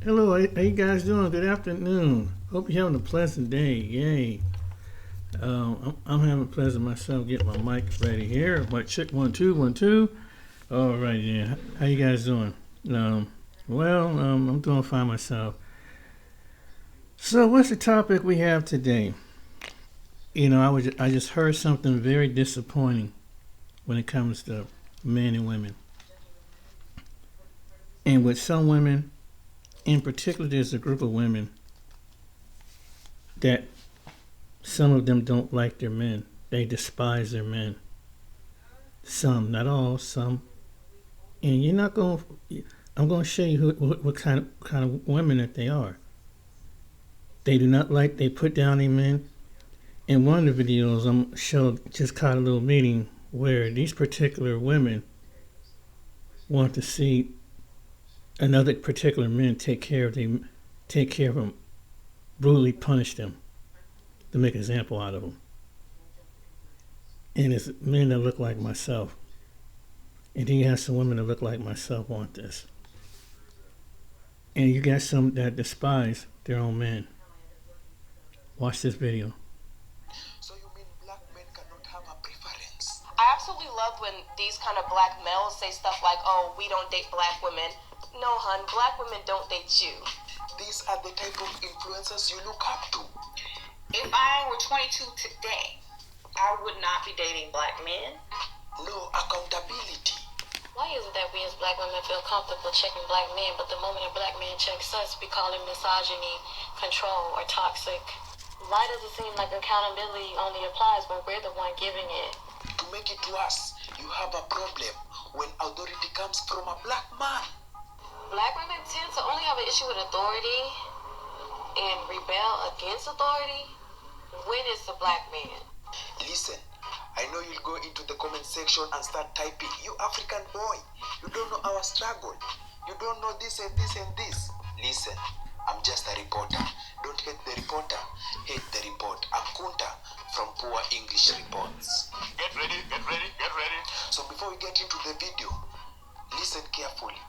Hello, how you guys doing? Good afternoon. Hope you're having a pleasant day. Yay. I'm having a pleasant myself. Get my mic ready here. Mic check 1 2 1 2. All right, yeah. How you guys doing? I'm doing fine myself. So, what's the topic we have today? I just heard something very disappointing when it comes to men and women, and with some women, in particular, there's a group of women that some of them don't like their men. They despise their men. Some, not all, some. And you're not going. I'm going to show you what kind of women that they are. They do not like. They put down their men. In one of the videos, I'm showed just caught a little meeting where these particular women want to see another particular men take care of them, brutally punish them, to make an example out of them. And it's men that look like myself. And then you have some women that look like myself want this. And you got some that despise their own men. Watch this video. So you mean black men cannot have a preference? I absolutely love when these kind of black males say stuff like, oh, we don't date black women. No, hun, black women don't date you. These are the type of influencers you look up to. If I were 22 today, I would not be dating black men. No accountability. Why is it that we as black women feel comfortable checking black men, but the moment a black man checks us, we call him misogyny, control, or toxic? Why does it seem like accountability only applies when we're the one giving it? To make it worse, you have a problem when authority comes from a black man. Black women tend to only have an issue with authority and rebel against authority when it's a black man. Listen, I know you'll go into the comment section and start typing, you African boy, you don't know our struggle. You don't know this and this and this. Listen, I'm just a reporter. Don't hate the reporter, hate the report. I'm Kunta from Poor English Reports. Get ready, get ready, get ready. So before we get into the video, listen carefully.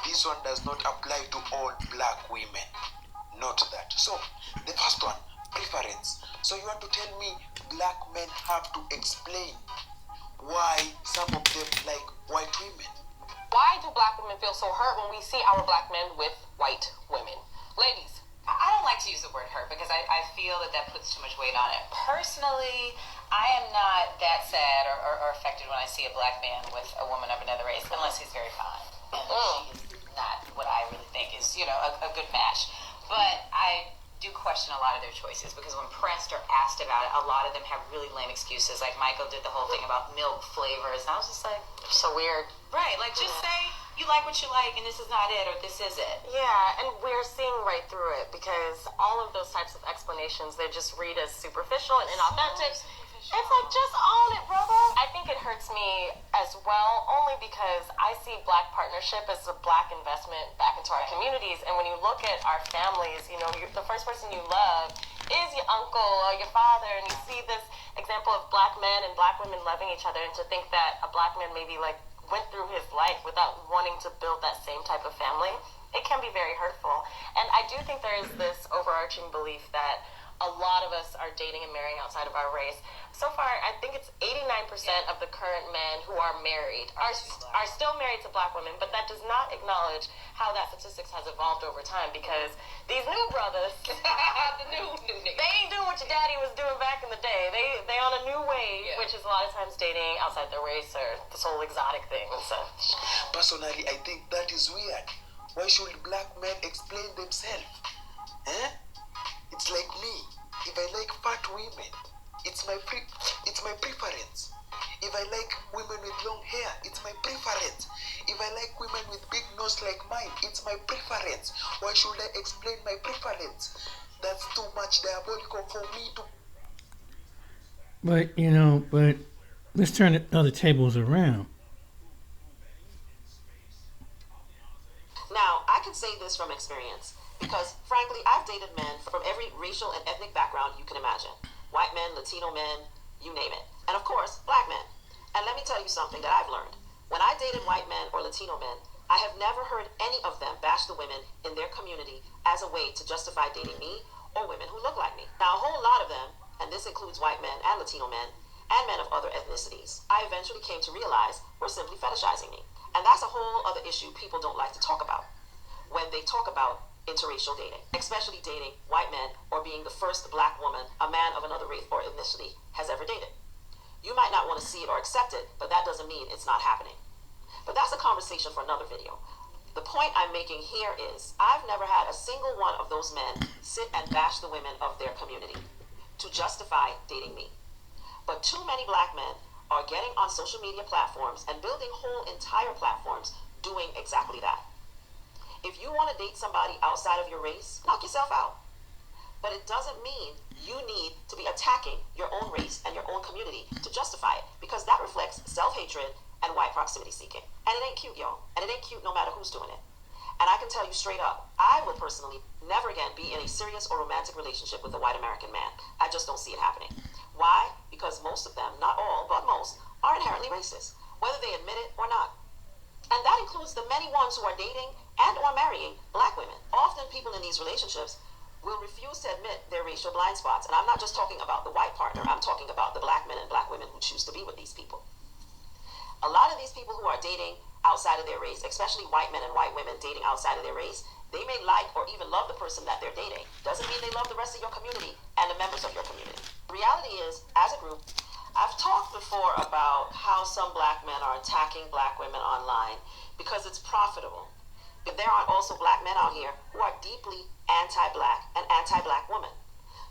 This one does not apply to all black women. Not that. So, the first one, preference. So you want to tell me black men have to explain why some of them like white women? Why do black women feel so hurt when we see our black men with white women? Ladies. I don't like to use the word hurt because I feel that puts too much weight on it. Personally, I am not that sad or affected when I see a black man with a woman of another race, unless he's very fine. And she is not what I really think is, a good match. But I do question a lot of their choices because when pressed or asked about it, a lot of them have really lame excuses. Like Michael did the whole thing about milk flavors, and I was just like, So weird. right, like just say you like what you like and this is not it or this is it. Yeah, and we're seeing right through it because all of those types of explanations, they just read as superficial and inauthentic. It's like, just own it, brother. I think it hurts me as well, only because I see black partnership as a black investment back into our communities. And when you look at our families, the first person you love is your uncle or your father. And you see this example of black men and black women loving each other. And to think that a black man maybe went through his life without wanting to build that same type of family, it can be very hurtful. And I do think there is this overarching belief that a lot of us are dating and marrying outside of our race. So far, I think it's 89% of the current men who are married are still married to black women, but that does not acknowledge how that statistics has evolved over time because these new brothers, The new nigga. they ain't doing what your daddy was doing back in the day. They on a new wave, which is a lot of times dating outside their race or this whole exotic thing. So, Personally, I think that is weird. Why should black men explain themselves? It's like me. If I like fat women, it's my preference. If I like women with long hair, it's my preference. If I like women with big nose like mine, it's my preference. Why should I explain my preference? That's too much diabolical for me to. But let's turn the other tables around. Now, I can say this from experience because, frankly, I've dated men from every racial and ethnic background you can imagine. White men, Latino men, you name it. And of course, black men. And let me tell you something that I've learned. When I dated white men or Latino men, I have never heard any of them bash the women in their community as a way to justify dating me or women who look like me. Now, a whole lot of them, and this includes white men and Latino men, and men of other ethnicities, I eventually came to realize were simply fetishizing me. And that's a whole other issue people don't like to talk about when they talk about interracial dating, especially dating white men or being the first black woman a man of another race or ethnicity has ever dated. You might not want to see it or accept it, but that doesn't mean it's not happening. But that's a conversation for another video. The point I'm making here is I've never had a single one of those men sit and bash the women of their community to justify dating me. But too many black men are getting on social media platforms and building whole entire platforms doing exactly that. If you want to date somebody outside of your race, knock yourself out. But it doesn't mean you need to be attacking your own race and your own community to justify it, because that reflects self-hatred and white proximity seeking. And it ain't cute, y'all. And it ain't cute no matter who's doing it. And I can tell you straight up, I would personally never again be in a serious or romantic relationship with a white American man. I just don't see it happening. Why? Because most of them, not all, but most, are inherently racist, whether they admit it or not. And that includes the many ones who are dating and or marrying black women. Often people in these relationships will refuse to admit their racial blind spots. And I'm not just talking about the white partner. I'm talking about the black men and black women who choose to be with these people. A lot of these people who are dating outside of their race, especially white men and white women dating outside of their race, they may like or even love the person that they're dating. Doesn't mean they love the rest of your community and the members of your community. The reality is, as a group, I've talked before about how some black men are attacking black women online because it's profitable. But there are also black men out here who are deeply anti-black and anti-black women.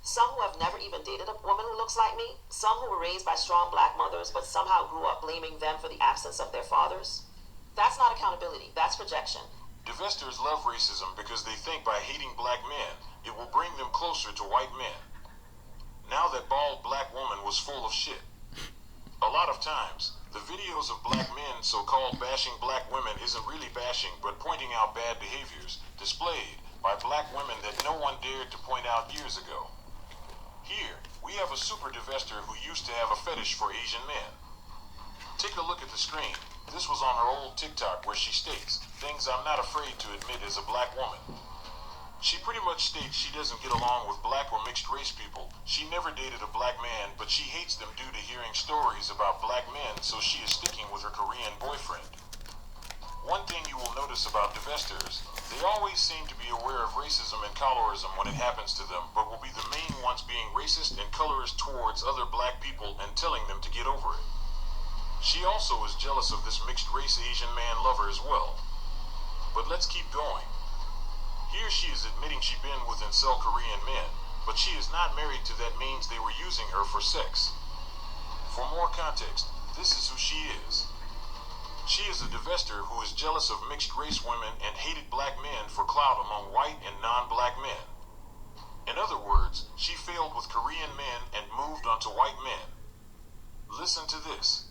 Some who have never even dated a woman who looks like me. Some who were raised by strong black mothers but somehow grew up blaming them for the absence of their fathers. That's not accountability, that's projection. Divestors love racism because they think by hating black men, it will bring them closer to white men. Now that bald black woman was full of shit. A lot of times, the videos of black men so-called bashing black women isn't really bashing but pointing out bad behaviors displayed by black women that no one dared to point out years ago. Here, we have a super divester who used to have a fetish for Asian men. Take a look at the screen. This was on her old TikTok where she states things I'm not afraid to admit as a black woman. She pretty much states she doesn't get along with black or mixed race people. She never dated a black man, but she hates them due to hearing stories about black men, so she is sticking with her Korean boyfriend. One thing you will notice about divestors, they always seem to be aware of racism and colorism when it happens to them, but will be the main ones being racist and colorist towards other black people and telling them to get over it. She also is jealous of this mixed race Asian man lover as well. But let's keep going. Here she is admitting she's been with incel Korean men, but she is not married to that means they were using her for sex. For more context, this is who she is. She is a divester who is jealous of mixed race women and hated black men for clout among white and non-black men. In other words, she failed with Korean men and moved on to white men. Listen to this.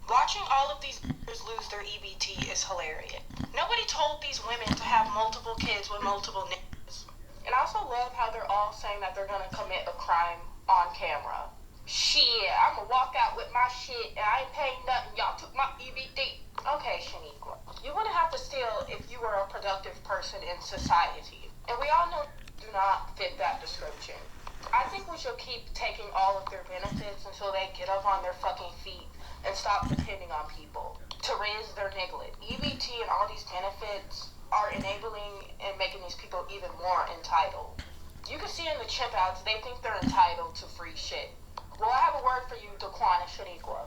Watching all of these lose their EBT is hilarious. Nobody told these women to have multiple kids with multiple niggas. And I also love how they're all saying that they're gonna commit a crime on camera. Shit, I'ma walk out with my shit and I ain't paying nothing. Y'all took my EBT. Okay, Shaniqua. You wouldn't have to steal if you were a productive person in society. And we all know do not fit that description. I think we should keep taking all of their benefits until they get up on their fucking feet and stop depending on people to raise their niglet. EBT and all these benefits are enabling and making these people even more entitled. You can see in the chimp outs, they think they're entitled to free shit. Well, I have a word for you, Daquan and Shaniqua.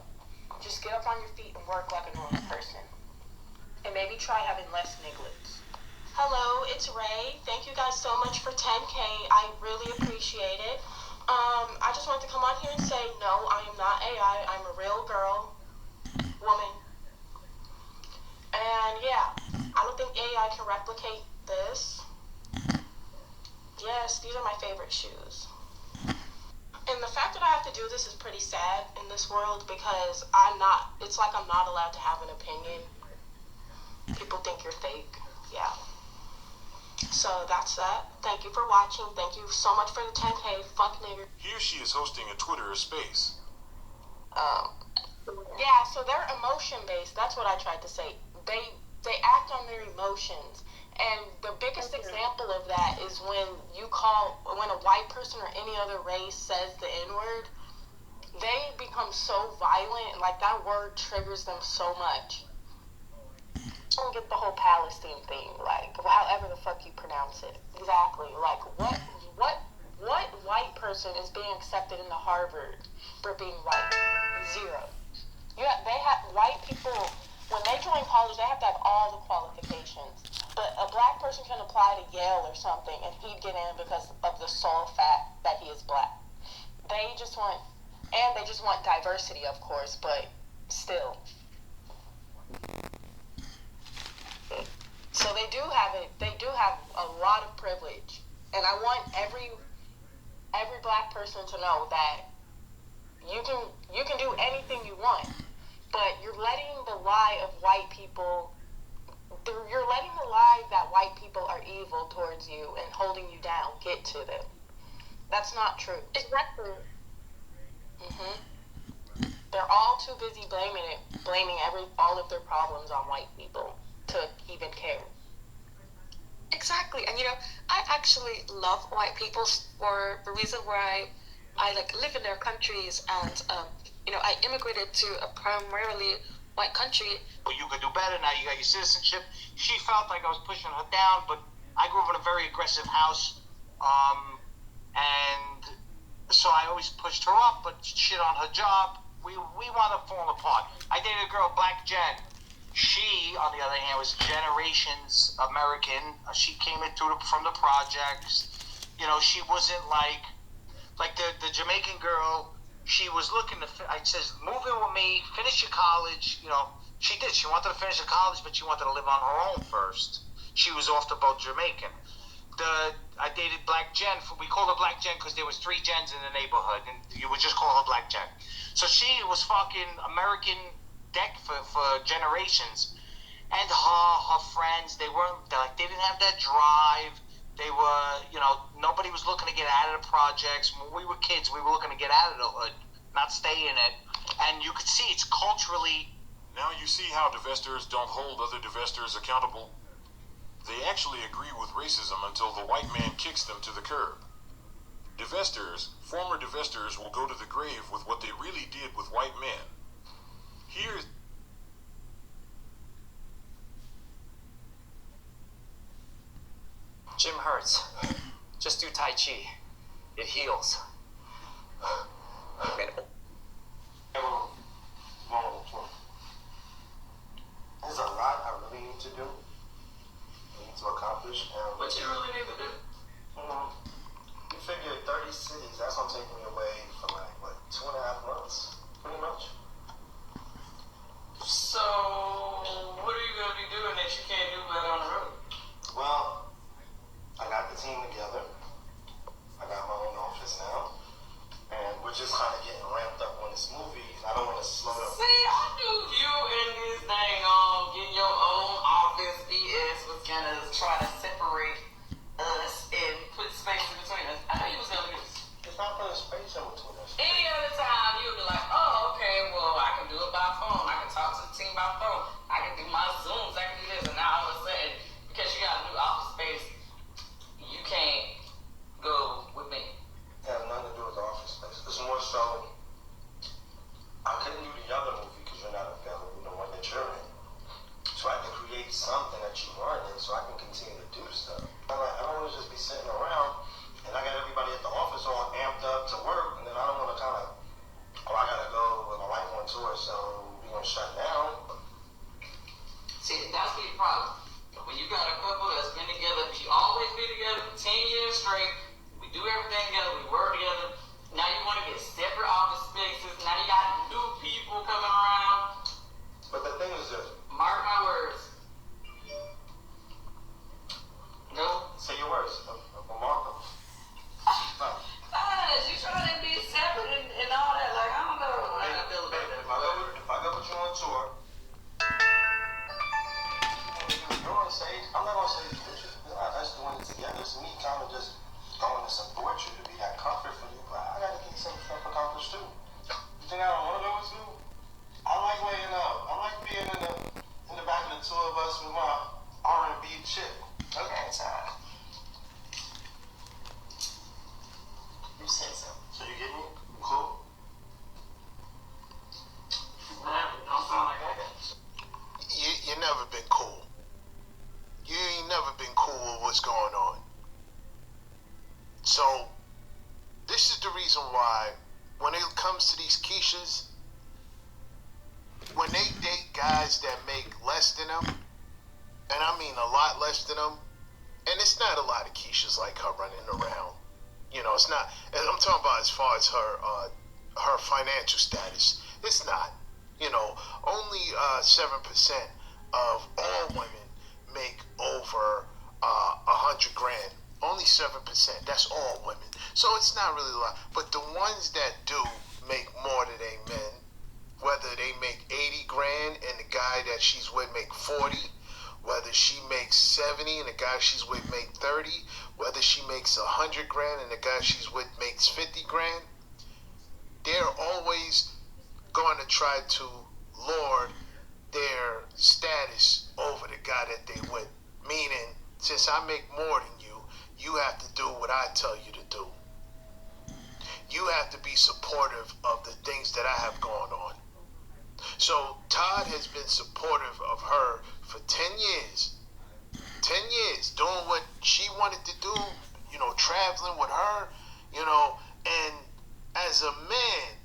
Just get up on your feet and work like a normal person. And maybe try having less niglets. Hello, it's Ray. Thank you guys so much for 10K. I really appreciate it. I just wanted to come on here and say, no, I am not AI. I'm a real girl, woman. And yeah, I don't think AI can replicate this. Yes, these are my favorite shoes. And the fact that I have to do this is pretty sad in this world because it's like I'm not allowed to have an opinion. People think you're fake. Yeah. So that's that. Thank you for watching. Thank you so much for the 10K. Fuck nigger. Here she is hosting a Twitter space. Yeah, so they're emotion based. That's what I tried to say. They they act on their emotions. And the biggest example of that is when a white person or any other race says the N-word, they become so violent, like that word triggers them so much. I don't get the whole Palestine thing, like however the fuck you pronounce it. Exactly. Like what white person is being accepted into Harvard for being white? Zero. They have white people when they join college, they have to have all the qualifications. But a black person can apply to Yale or something and he'd get in because of the sole fact that he is black. They just want diversity, of course, but still. So they do have a lot of privilege. And I want every black person to know that you can do anything you want, but you're letting the lie that white people are evil towards you and holding you down get to them. That's not true. Exactly. They're all too busy blaming all of their problems on white people to even care. Exactly. And I actually love white people for the reason where I like live in their countries, and I immigrated to a primarily white country. Well, you could do better now. You got your citizenship. She felt like I was pushing her down, but I grew up in a very aggressive house, and so I always pushed her up, but shit on her job. We wound up falling apart. I dated a girl, Black Jen. She, on the other hand, was generations American. She came in from the projects. She wasn't like the Jamaican girl. She was looking to. I says, move in with me, finish your college. She did. She wanted to finish her college, but she wanted to live on her own first. She was off the boat Jamaican. I dated Black Jen. We called her Black Jen because there was 3 Jens in the neighborhood, and you would just call her Black Jen. So she was fucking American deck for generations. And her friends, they didn't have that drive. They were, nobody was looking to get out of the projects. When we were kids, we were looking to get out of the hood, not stay in it. And you could see it's culturally. Now you see how divestors don't hold other divestors accountable. They actually agree with racism until the white man kicks them to the curb. Former divestors will go to the grave with what they really did with white men. Here's Gym hurts. Just do Tai Chi. It heals. There's a lot I really need to do. I need to accomplish. What you really need to do? You figure 30 cities, that's gonna take me away for 2.5 months, pretty much. So, what are you going to be doing that you can't do that on the road? Well, I got the team together. I got my own office now. And we're just kind of getting ramped up on this movie. I don't want to slow down. See, I knew you and this thing on getting your own office BS was going to try to separate us and put space in between us. I knew you was going to do this. It's not putting space in between us. Any other time, you would be like, oh, okay, well, I can do it by phone. I can talk to the team by phone. I can do my Zooms. I can do this. And now all of a sudden, because you got a new office space, you can't go with me. It has nothing to do with the office space. It's more so, I couldn't do the other movie because you're not available, the one that you're in. So I had to create something that you weren't in so I can continue to do stuff. I don't want to just be sitting around and I got everybody at the office all amped up to work, and then I don't want to I gotta go with my wife on tour, so we're gonna shut down. See, that's the problem. When you got a couple that's been together, we always been together for 10 years straight. We do everything together, we work together. Now you want to get separate office spaces. Now you got new people coming around. But the thing is this. Mark my words. No? Say your words. Remarkable. You trying to be separate and all that. Like, I don't know how I feel about that. If I go with you on tour, you're on stage, I'm not on stage with you. That's doing it together. It's me kind of just going to support you, to be that comfort for you. But I got to get some stuff accomplished too. You think I don't want to go with you? I like laying up. I like being in the back of the two of us with been cool with what's going on. So this is the reason why when it comes to these Keishas, when they date guys that make less than them, and I mean a lot less than them, and it's not a lot of Keishas like her running around. You know, it's not. And I'm talking about as far as her financial status. It's not. You know, only 7% of all women make over 100 grand. Only 7%. That's all women. So it's not really a lot. But the ones that do make more than they men, whether they make 80 grand and the guy that she's with make 40, whether she makes 70 and the guy she's with make 30, whether she makes 100 grand and the guy she's with makes 50 grand, they're always going to try to lord their status over the guy that they with. Meaning, since I make more than you, you have to do what I tell you to do. You have to be supportive of the things that I have going on. So Todd has been supportive of her for 10 years. 10 years doing what she wanted to do, you know, traveling with her, you know, and as a man,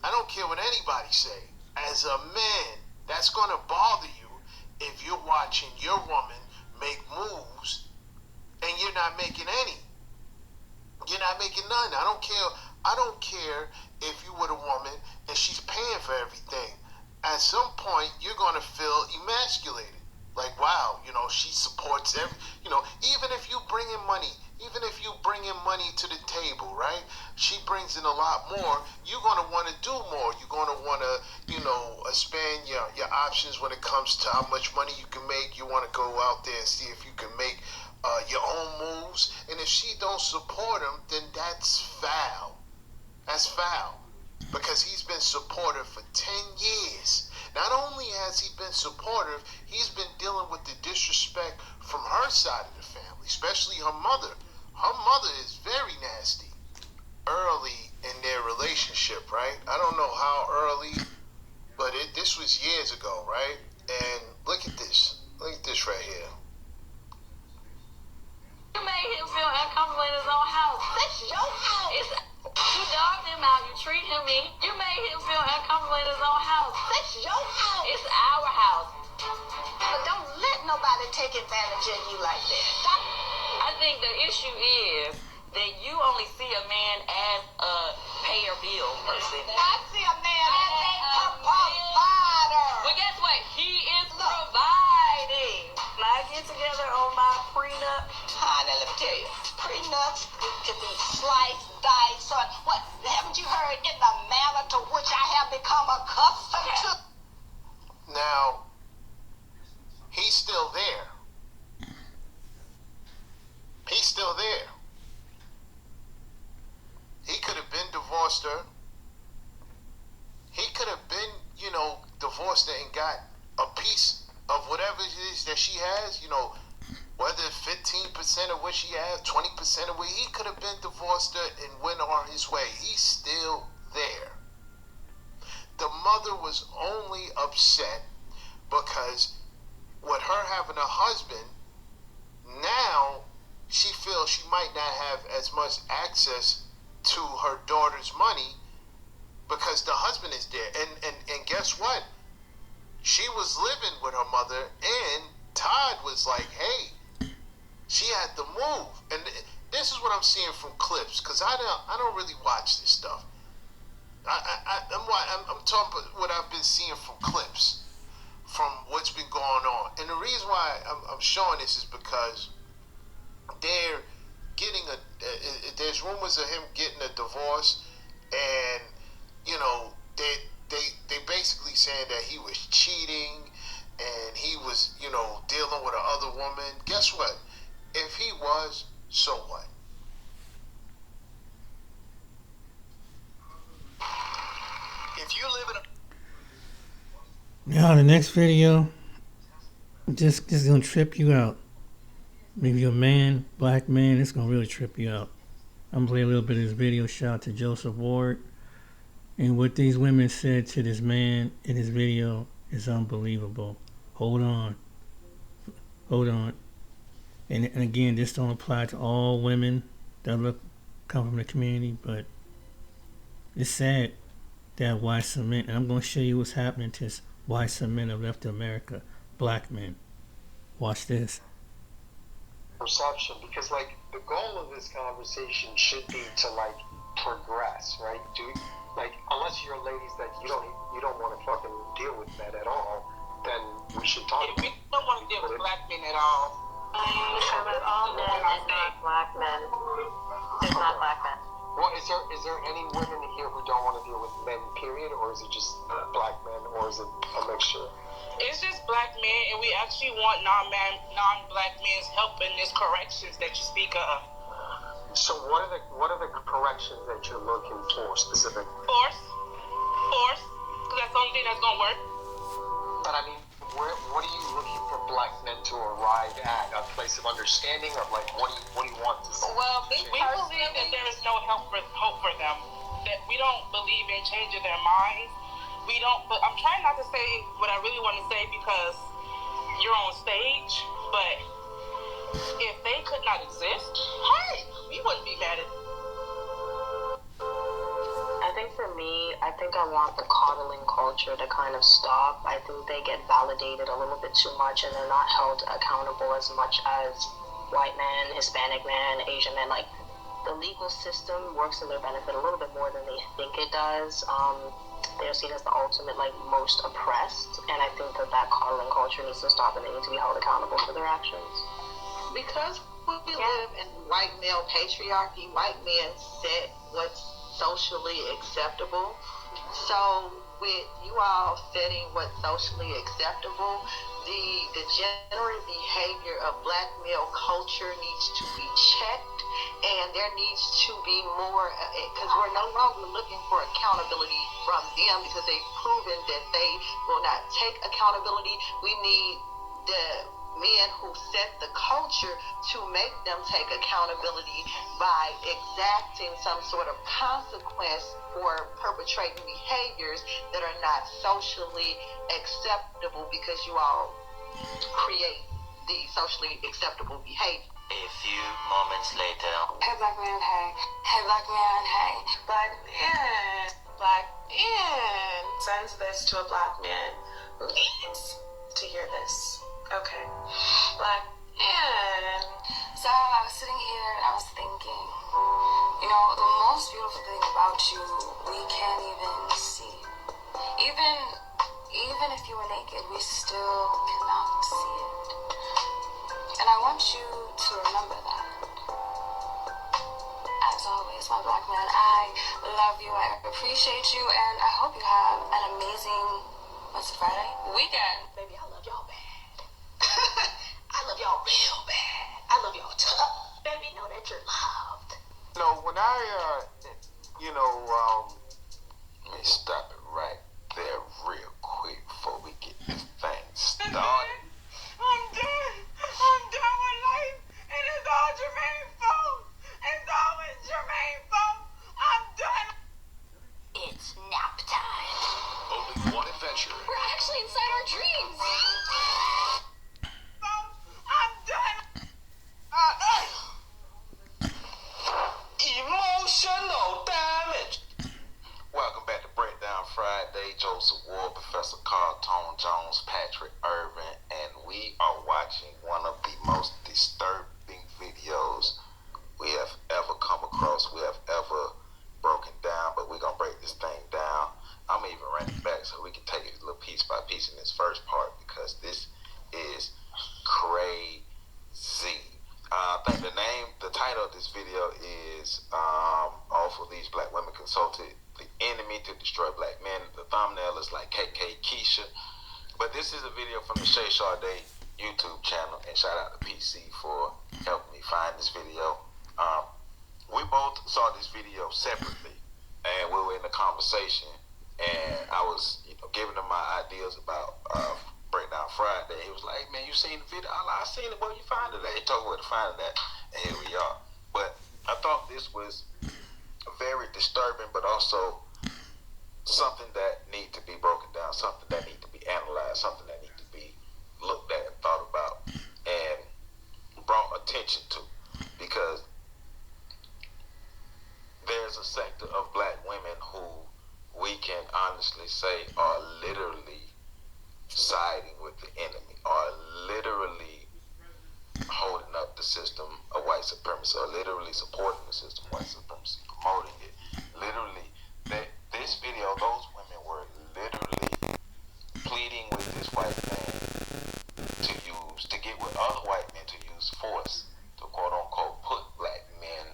I don't care what anybody say, as a man, that's going to bother you if you're watching your woman make moves and you're not making any. You're not making none. I don't care if you with a woman and she's paying for everything. At some point, you're going to feel emasculated. Like, wow, you know, she supports you know, even if you bring in money to the table, right? She brings in a lot more. You're going to want to do more. You're going to want to, you know, expand your options when it comes to how much money you can make. You want to go out there and see if you can make your own moves. And if she don't support him, then that's foul. That's foul. Because he's been supportive for 10 years. Not only has he been supportive, he's been dealing with the disrespect from her side of the family, especially her mother. Her mother is very nasty early in their relationship, right? I don't know how early, but this was years ago, right? And look at this. Look at this right here. You made him feel uncomfortable in his own house. That's your house. You dogged him out. You treat him mean. You made him feel uncomfortable in his own house. That's your house. It's our house. But don't let nobody take advantage of you like that. I think the issue is that you only see a man as a pay-or-bill person. I see a man as a provider. Well, guess what? He is providing. When I get together on my prenup, Honey, let me tell you, prenups can be sliced, diced, or what? Haven't you heard in the manner to which I have become accustomed to? Now, he's still there. He's still there. He could have been divorced her. He could have been, you know, divorced her and got a piece of whatever it is that she has, you know, whether 15% of what she has, 20% of what, he could have been divorced her and went on his way. He's still there. The mother was only upset because with her having a husband, now she feels she might not have as much access to her daughter's money because the husband is there. And guess what? She was living with her mother and Todd was like, hey, she had to move. And this is what I'm seeing from clips because I don't really watch this stuff. I'm talking about what I've been seeing from clips from what's been going on. And the reason why I'm showing this is because they're getting there's rumors of him getting a divorce, and you know they basically saying that he was cheating and he was, you know, dealing with another woman. Guess what? If he was, so what? If you live in Now the next video, just gonna trip you out. Maybe you're a man, black man, it's gonna really trip you out. I'm gonna play a little bit of this video. Shout out to Joseph Ward. And what these women said to this man in this video is unbelievable. Hold on. and again, this don't apply to all women that come from the community, but it's sad that why some men, and I'm going to show you what's happening to why some men have left America, black men. Watch this. Perception, because like the goal of this conversation should be to like progress, right? Unless you're ladies that you don't want to fucking deal with men at all, then we should talk. We don't want to deal with black men at all. All men is not black men. It's not black men. Well, is there any women here who don't want to deal with men, period, or is it just black men, or is it a mixture? It's just black men, and we actually want non-black men's help in these corrections that you speak of. So what are the corrections that you're looking for specifically? Force, because that's the only thing that's gonna work. But I mean, what are you looking for black men to arrive at? A place of understanding, or like what do you want to see? Well, we believe that there is no hope for them. That we don't believe in changing their minds. We don't. But I'm trying not to say what I really want to say because you're on stage. But if they could not exist, hey, we wouldn't be mad at. I think for me, I want the coddling culture to kind of stop. I think they get validated a little bit too much, and they're not held accountable as much as white men, Hispanic men, Asian men. Like, the legal system works in their benefit a little bit more than they think it does. They're seen as the ultimate, like, most oppressed, and I think that coddling culture needs to stop, and they need to be held accountable for their actions. Because we live in white male patriarchy, white men set what's socially acceptable. So with you all setting what's socially acceptable, the degenerate behavior of black male culture needs to be checked, and there needs to be more, because we're no longer looking for accountability from them because they've proven that they will not take accountability. We need the men who set the culture to make them take accountability by exacting some sort of consequence for perpetrating behaviors that are not socially acceptable because you all create the socially acceptable behavior. A few moments later. Hey, black man, hey. Hey, black man, hey. Black man sends this to a black man who needs to hear this. Okay. Black man. So I was sitting here and I was thinking, you know, the most beautiful thing about you, we can't even see. Even if you were naked, we still cannot see it. And I want you to remember that. As always, my black man, I love you, I appreciate you, and I hope you have an amazing, what's it, Friday? Weekend. Baby, I love y'all bad. I love y'all real bad. I love y'all tough. Baby, know that you're loved. No, when I, let me stop it right there real quick before we get this thing started. I'm done with life, and it's all Jermaine's fault. It's always Jermaine's fault. I'm done. It's nap time. Only one adventure. We're actually inside our dreams. I'm done. Emotional damage. Welcome back to Breakdown Friday. Joseph Ward, Professor Carl Tone Jones, Patrick Irvin, and we are watching one of the most disturbing videos we have ever come across, we have ever broken down, but we're going to break this thing down. I'm even running back so we can take it a little piece by piece in this first part because this is crazy. I think the title of this video is All for These Black Women Consulted the Enemy to Destroy Black Men. The thumbnail is like KK Keisha. But this is a video from the Shay Sade YouTube channel, and shout out to PC for helping me find this video. We both saw this video separately, and we were in a conversation, and I was giving him my ideas about Breakdown Friday. He was like, "Hey man, you seen the video?" I seen it. Where you find it at? He told me where to find it at, and here we are. But I thought this was very disturbing, but also something that need to be broken down, something that need to be analyzed, something that need to be looked at and thought about, and brought attention to, because there's a sector of black women who we can honestly say are literally siding with the enemy, are literally holding up the system of white supremacy, or literally supporting the system of white supremacy, promoting it. Literally, this video, those women were literally pleading with this white man to get with other white men to use force to quote unquote put black men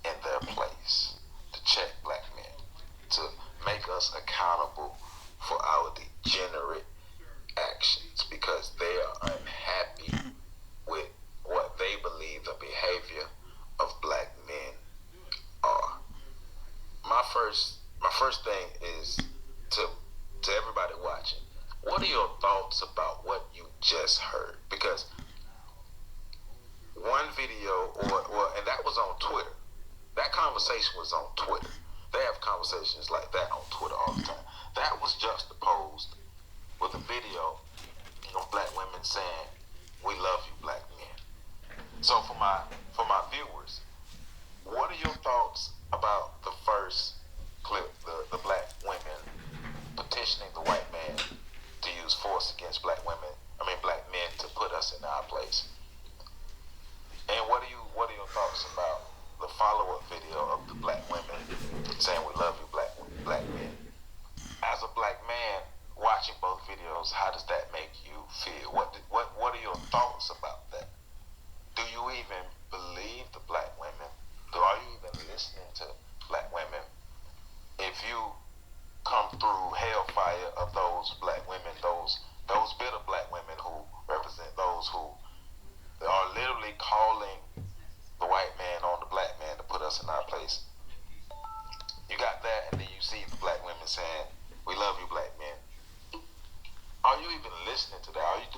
in their place, to check black men, to make us accountable for our degenerate actions, because they are unhappy with what they believe the behavior of black men are. My first thing is to everybody watching, what are your thoughts about what you just heard? Because one video, and that was on Twitter. That conversation was on Twitter. They have conversations like that on Twitter all the time. That was juxtaposed with a video of black women saying, "We love you, black men." So for my viewers, what are your thoughts about the first clip, the black women petitioning the white man to use force against black men to put us in our place? And what are your thoughts about the follow-up video of the black women saying, "We love you, black men"? As a black man watching both videos, how does that make you feel? What are your thoughts about that? Do you even believe the black women? Are you even listening to black women? If you come through hellfire of those black women, those bitter black women who represent those who are literally calling the white man on the black man to put us in our place. You got that, and then you see the black women saying, "We love you, black men." Are you even listening to that?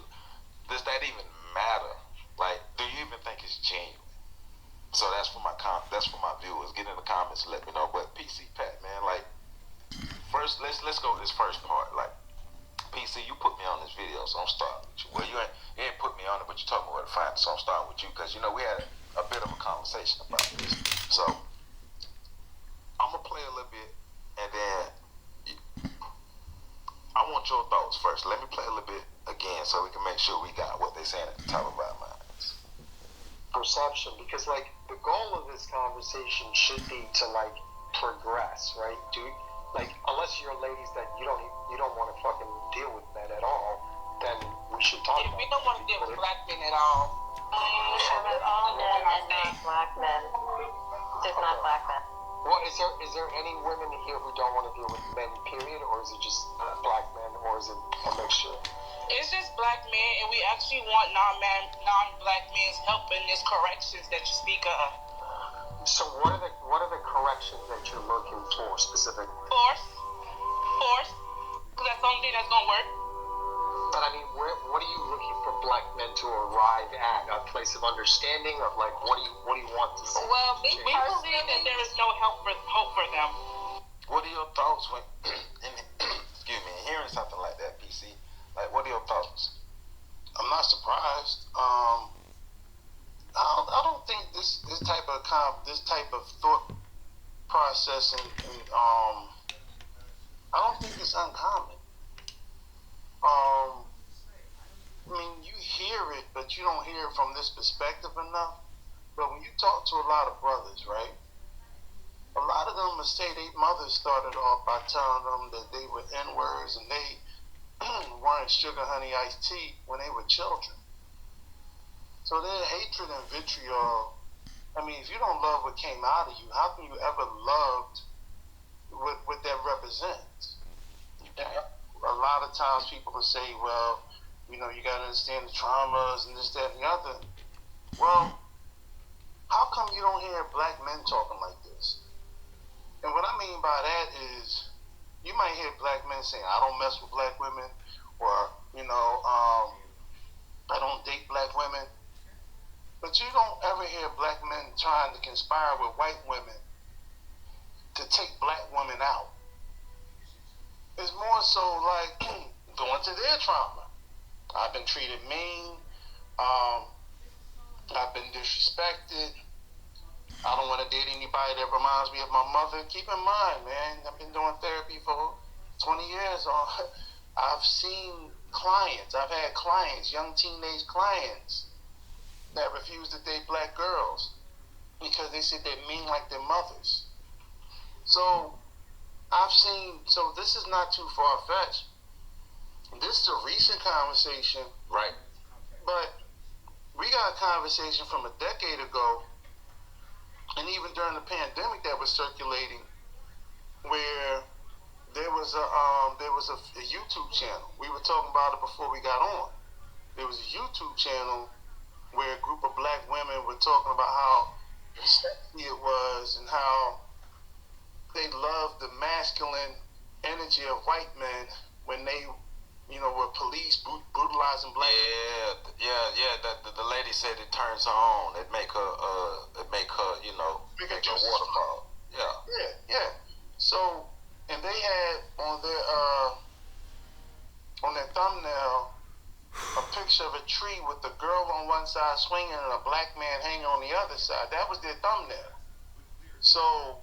Does that even matter? Like, do you even think it's genuine? So that's for my viewers. Get in the comments and let me know. But PC Pat, man, like, first let's go to this first part. Like, PC, you put me on this video, so I'm starting with you. Well, you ain't put me on it, but you told me where to find it, so I'm starting with you, because we had a bit of a conversation about this. So I'm gonna play a little bit, and then I want your thoughts first. Let me play a little bit again, so we can make sure we got what they're saying at the top of our minds. Perception, because like the goal of this conversation should be to like progress, right? Unless you're ladies that you don't want to fucking deal with men at all, then we should talk about it. We don't want to deal with black men at all. With all men and not black men. Just not black men. Well, is there any women here who don't want to deal with men, period, or is it just black men, or is it a mixture? It's just black men, and we actually want non-black men's help in these corrections that you speak of. So what are the corrections that you're looking for specifically? Force, because that's the only thing that's gonna work. But I mean, what are you looking for black men to arrive at? A place of understanding of like, what do you want to see? Well, we believe that there is no hope for them. What are your thoughts when, excuse me, hearing something like that, PC? Like, what are your thoughts? I'm not surprised. I don't think this type of thought process and I don't think it's uncommon. I mean, you hear it, but you don't hear it from this perspective enough. But when you talk to a lot of brothers, right? A lot of them will say their mothers started off by telling them that they were N-words and they weren't sugar honey iced tea when they were children. So their hatred and vitriol, I mean, if you don't love what came out of you, how can you ever loved what that represents? A lot of times people will say, well, you got to understand the traumas and this, that, and the other. Well, how come you don't hear black men talking like this? And what I mean by that is, you might hear black men saying, "I don't mess with black women," or, "I don't date black women." But you don't ever hear black men trying to conspire with white women to take black women out. It's more so like going to their trauma. I've been treated mean. I've been disrespected. I don't want to date anybody that reminds me of my mother. Keep in mind, man, I've been doing therapy for 20 years. I've seen clients. I've had clients, young teenage clients, that refuse to date black girls because they said they're mean like their mothers. So so this is not too far-fetched. This is a recent conversation, Right. but we got a conversation from a decade ago, and even during the pandemic that was circulating, where there was a YouTube channel. We were talking about it before we got on. There was a YouTube channel where a group of black women were talking about how sexy it was and how they loved the masculine energy of white men when they, were police brutalizing black. Yeah. The lady said it turns her on. It make her, make her waterfall. Yeah. So, and they had on their thumbnail a picture of a tree with the girl on one side swinging and a black man hanging on the other side. That was their thumbnail. So,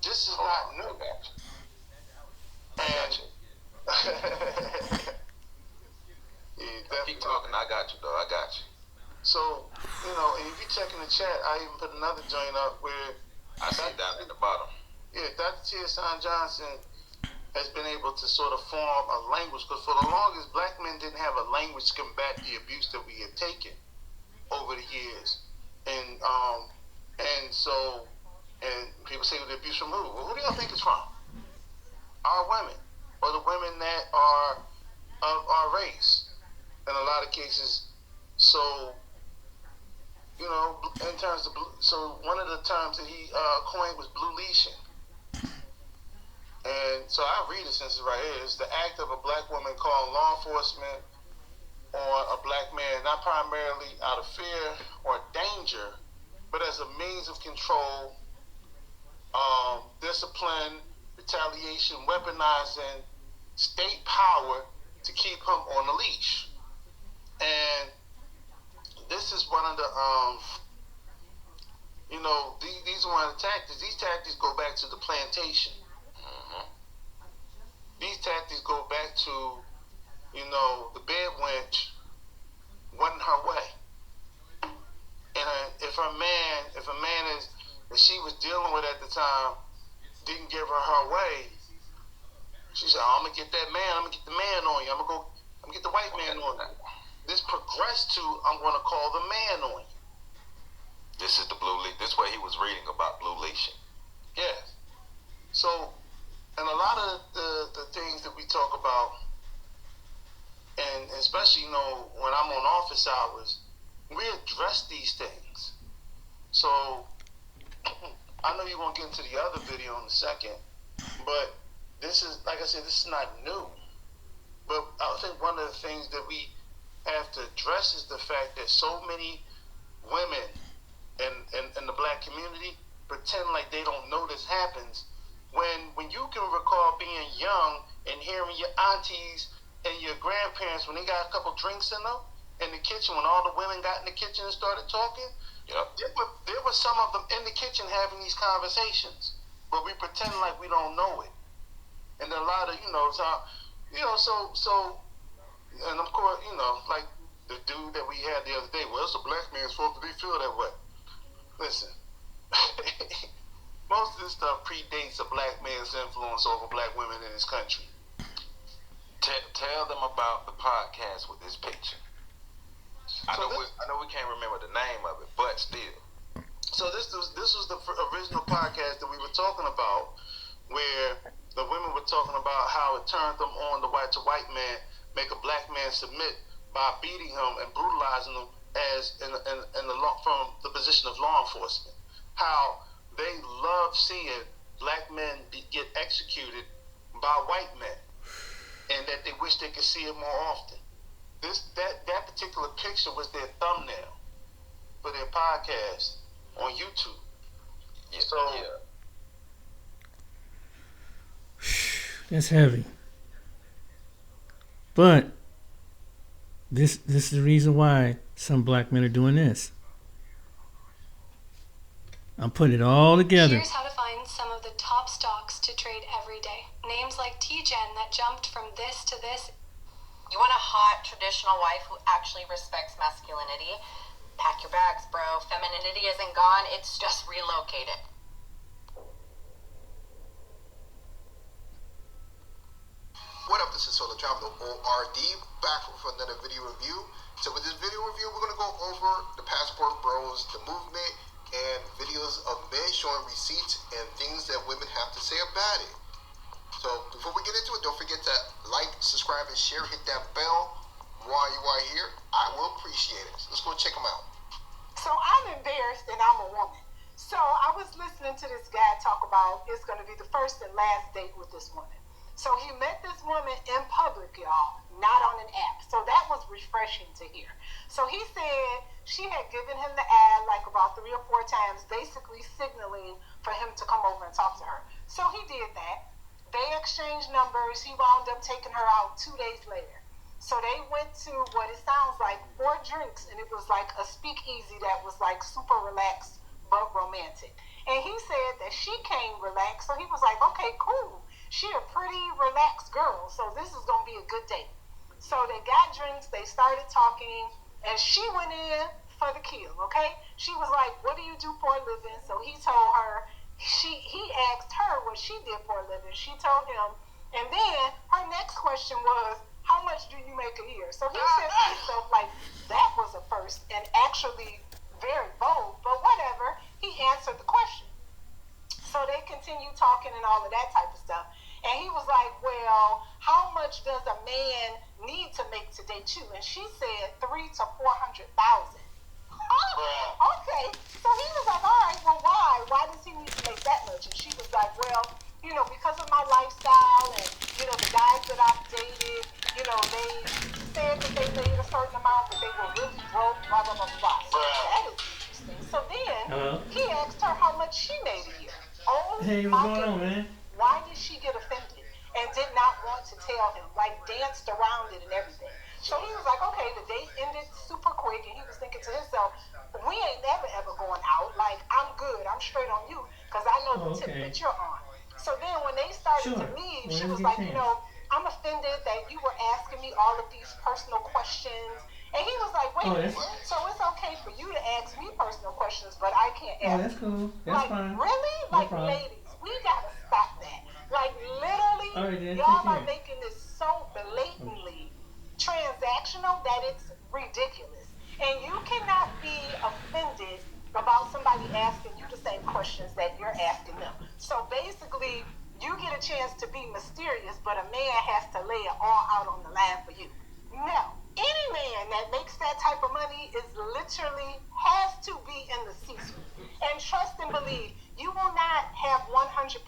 this is not new. I got you. Keep talking. I got you, though. I got you. So, and if you check in the chat, I even put another joint up where I see down at the bottom. Yeah, Dr. T.S. Johnson has been able to sort of form a language, because for the longest, black men didn't have a language to combat the abuse that we had taken over the years. And people say the abuse from who? Well, who do y'all think it's from? Our women, or the women that are of our race, in a lot of cases. So, in terms of so one of the terms that he coined was blue leashing. And so I read it since it's right here. It's the act of a black woman calling law enforcement on a black man, not primarily out of fear or danger, but as a means of control, discipline, retaliation, weaponizing state power to keep him on the leash. And this is one of the, these are one of the tactics. These tactics go back to the plantation. These tactics go back to, the bed wench wasn't her way. And if a man that she was dealing with at the time didn't give her her way, she said, I'm gonna get that man, I'm gonna get the man on you, I'm gonna get the white man on you. This progressed to, I'm gonna call the man on you. This is the blue leash. This is what he was reading about blue leashing. Yes. So, and a lot of the things that we talk about, and especially, when I'm on office hours, we address these things. So, I know you're going to get into the other video in a second, but this is, like I said, this is not new. But I think one of the things that we have to address is the fact that so many women in the black community pretend like they don't know this happens. When you can recall being young and hearing your aunties and your grandparents when they got a couple drinks in them in the kitchen, when all the women got in the kitchen and started talking, there were some of them in the kitchen having these conversations, but we pretend like we don't know it. And then a lot of, and of course, like the dude that we had the other day, well, it's a black man's fault that they feel that way. Listen, most of this stuff predates a black man's influence over black women in this country. Tell them about the podcast with this picture. I know we can't remember the name of it, but still. So this was the original podcast that we were talking about, where the women were talking about how it turned them on to watch a white man make a black man submit by beating him and brutalizing him as from the position of law enforcement. How they love seeing black men get executed by white men, and that they wish they could see it more often. That particular picture was their thumbnail for their podcast on YouTube. That's heavy. But this is the reason why some black men are doing this. I'm putting it all together. Here's how to find some of the top stocks to trade every day. Names like T-Gen that jumped from this to this. You want a hot, traditional wife who actually respects masculinity? Pack your bags, bro. Femininity isn't gone, it's just relocated. What up, this is Solar Traveler ORD, back with another video review. So with this video review, we're going to go over the Passport Bros, the movement, and videos of men showing receipts and things that women have to say about it. So before we get into it, don't forget to like, subscribe, and share. Hit that bell while you are here. I will appreciate it. So let's go check them out. So I'm embarrassed and I'm a woman. So I was listening to this guy talk about it's going to be the first and last date with this woman. So he met this woman in public, y'all, not on an app. So that was refreshing to hear. So he said she had given him the ad like about 3 or 4 times, basically signaling for him to come over and talk to her. So he did that. They exchanged numbers. He wound up taking her out 2 days later. So they went to what it sounds like 4 drinks, and it was like a speakeasy that was like super relaxed but romantic. And he said that she came relaxed, so he was like, okay, cool. She a pretty relaxed girl, so this is going to be a good date. So they got drinks, they started talking, and she went in for the kill, okay? She was like, what do you do for a living? So he told her, he asked her what she did for a living. She told him, and then her next question was, how much do you make a year? So he said to himself, like, that was a first, and actually very bold, but whatever, he answered the question. So they continued talking and all of that type of stuff. And he was like, well, how much does a man need to make to date you? And she said 300,000 to 400,000. Okay. So he was like, all right, well, why? Why does he need to make that much? And she was like, well, you know, because of my lifestyle and, you know, the guys that I've dated, you know, they said that they made a certain amount, but they were really broke, blah, blah, blah, blah. So that is interesting. So then he asked her how much she made a year. Oh, hey, what's going on, man? Why did she get offended and did not want to tell him, like danced around it and everything? So he was like, okay, the date ended super quick, and he was thinking to himself, we ain't never ever going out. Like, I'm good. I'm straight on you because I know the tip that you're on. So then when they started to leave, she was like, you know, I'm offended that you were asking me all of these personal questions. And he was like, wait a minute, so it's okay for you to ask me personal questions, but I can't ask. Oh, that's cool. That's like, fine. Really? No like, problem. ladies, we gotta stop that. Like, literally, y'all are making this so blatantly transactional that it's ridiculous. And you cannot be offended about somebody asking you the same questions that you're asking them. So basically, you get a chance to be mysterious, but a man has to lay it all out on the line for you. No. Any man that makes that type of money is literally has to be in the C-suite. And trust and believe, you will not have 100%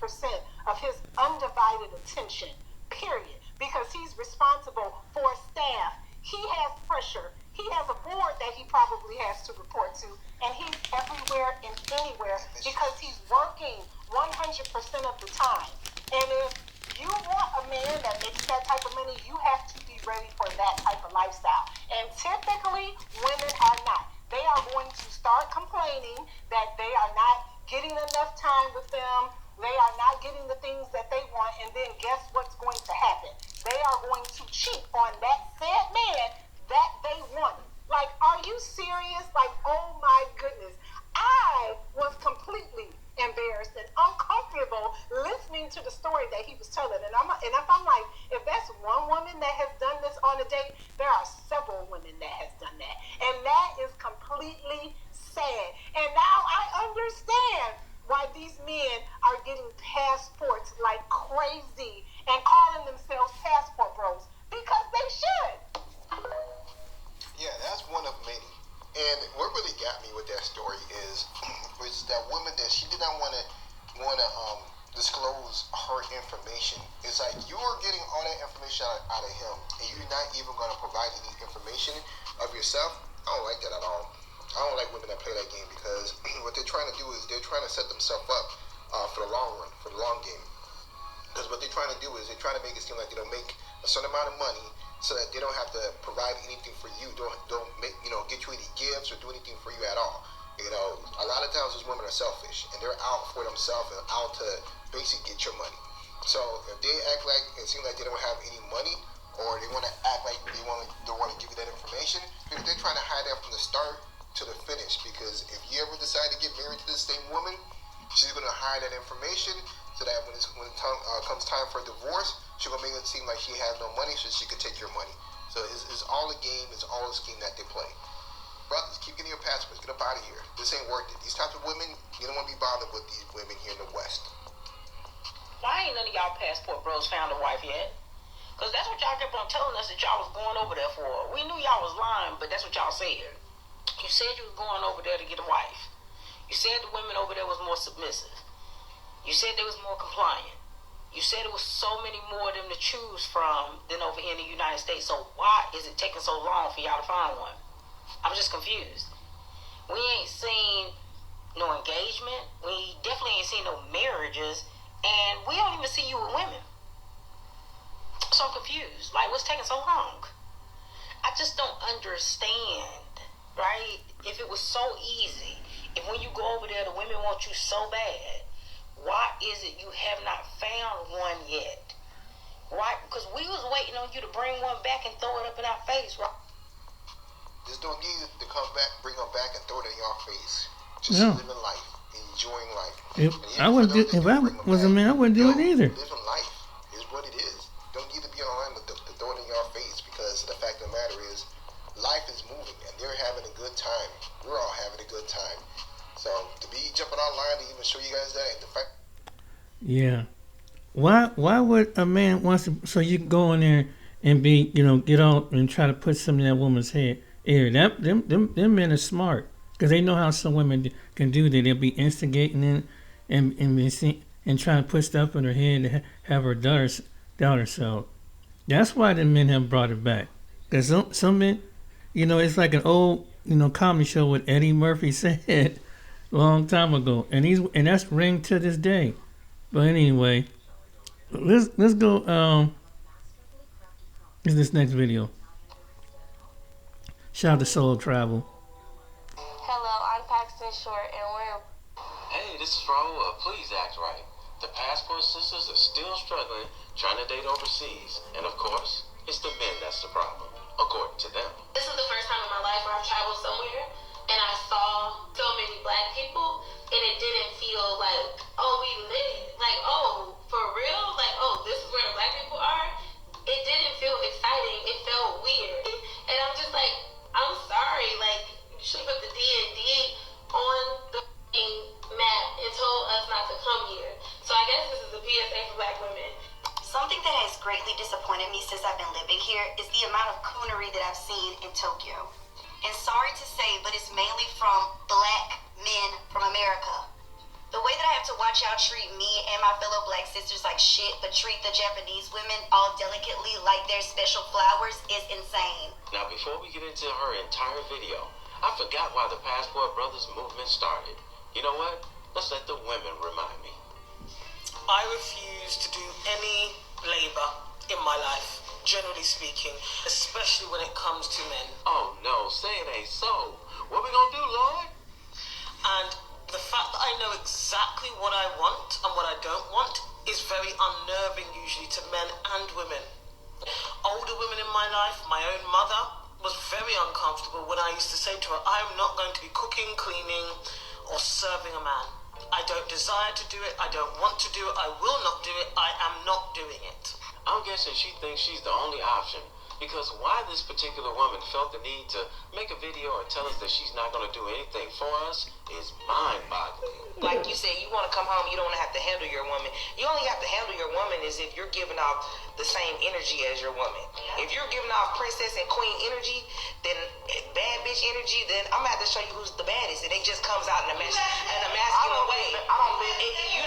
of his undivided attention, period, because he's responsible for staff. He has pressure. He has a board that he probably has to report to, and he's everywhere and anywhere because he's working 100% of the time. And if you want a man that makes that type of money, you have to be ready for that type of lifestyle. And typically, women are not. They are going to start complaining that they are not getting enough time with them. They are not getting the things that they want. And then guess what's going to happen? They are going to cheat on that said man that they wanted. Like, are you serious? Like, oh my goodness. I was completely embarrassed and uncomfortable listening to the story that he was telling. And if I'm like, if that's one woman that has done this on a date, there are several women that has done that. And that is completely sad. And now I understand why these men are getting passports like crazy and calling themselves passport bros. Because they should. Yeah, that's one of many. And what really got me with that story is that woman that she did not want to disclose her information. It's like you are getting all that information out of him, and you're not even going to provide any information of yourself. I don't like that at all. I don't like women that play that game because what they're trying to do is they're trying to set themselves up for the long run, for the long game. Because what they're trying to do is they're trying to make it seem like they'll make a certain amount of money so that they don't have to provide anything for you. Don't make get you any gifts or do anything for you at all. A lot of times those women are selfish and they're out for themselves and out to basically get your money. So if they act like it seems like they don't have any money, or they want to act like don't want to give you that information, because they're trying to hide that from the start to the finish. Because if you ever decide to get married to this same woman, she's going to hide that information so that when it comes time for a divorce, she's going to make it seem like she has no money so she could take your money. So it's all a game, it's all a scheme that they play. Brothers, keep getting your passports, get up out of here. This ain't worth it. These types of women, you don't want to be bothered with these women here in the West. Why ain't none of y'all passport bros found a wife yet? Because that's what y'all kept on telling us that y'all was going over there for. We knew y'all was lying, but that's what y'all said. You said you was going over there to get a wife. You said the women over there was more submissive. You said they was more compliant. You said it was so many more of them to choose from than over here in the United States. So why is it taking so long for y'all to find one? I'm just confused. We ain't seen no engagement. We definitely ain't seen no marriages. And we don't even see you with women. So I'm confused. Like, what's taking so long? I just don't understand, right? If it was so easy, if when you go over there, the women want you so bad, why is it you have not found one yet? Right? Because we was waiting on you to bring one back and throw it up in our face, right? Just don't need to come back, bring them back and throw it in your face. Just living life, enjoying life. If I was a man, I wouldn't do it either. Living life is what it is. Don't need to be online to throw it in your face, because the fact of the matter is, life is moving and they're having a good time. We're all having a good time. So to be jumping online to even show you guys that, and the fact. Yeah. Why would a man want to? So you can go in there and be, get out and try to put something in that woman's head. Them men are smart, because they know how some women can do that. They'll be instigating it and trying to put stuff in her head to have her doubt herself. That's why the men have brought it back. Because some men, it's like an old, comedy show with Eddie Murphy said a long time ago, and that's ring to this day. But anyway, let's go. This next video. Shout out to Soul Travel. Hello, I'm Paxton Short, and we're... Hey, this is Raul. Please act right. The passport sisters are still struggling, trying to date overseas. And of course, it's the men that's the problem, according to them. This is the first time in my life where I've traveled somewhere, and I saw so many black people, and it didn't feel like, oh, we lit. Like, oh, for real? Like, oh, this is where the black people are? It didn't feel exciting. It felt weird. And I'm just like, I'm sorry, like, you should put the D&D on the map and told us not to come here. So I guess this is a PSA for black women. Something that has greatly disappointed me since I've been living here is the amount of coonery that I've seen in Tokyo. And sorry to say, but it's mainly from black men from America. The way that I have to watch y'all treat me and my fellow black sisters like shit, but treat the Japanese women all delicately like they're special flowers is insane. Now, before we get into her entire video, I forgot why the Passport Brothers movement started. You know what? Let's let the women remind me. I refuse to do any labor in my life, generally speaking, especially when it comes to men. Oh no, say it ain't so. What we gonna do, Lord? And the fact that I know exactly what I want and what I don't want is very unnerving usually to men and women. Older women in my life, my own mother, was very uncomfortable when I used to say to her, I am not going to be cooking, cleaning, or serving a man. I don't desire to do it, I don't want to do it, I will not do it, I am not doing it. I'm guessing she thinks she's the only option, because why this particular woman felt the need to make a video or tell us that she's not going to do anything for us is mind-boggling. Like you said, you want to come home, you don't have to handle your woman. You only have to handle your woman is if you're giving off the same energy as your woman. If you're giving off princess and queen energy, then bad bitch energy, then I'm going to have to show you who's the baddest. And it just comes out in a masculine way.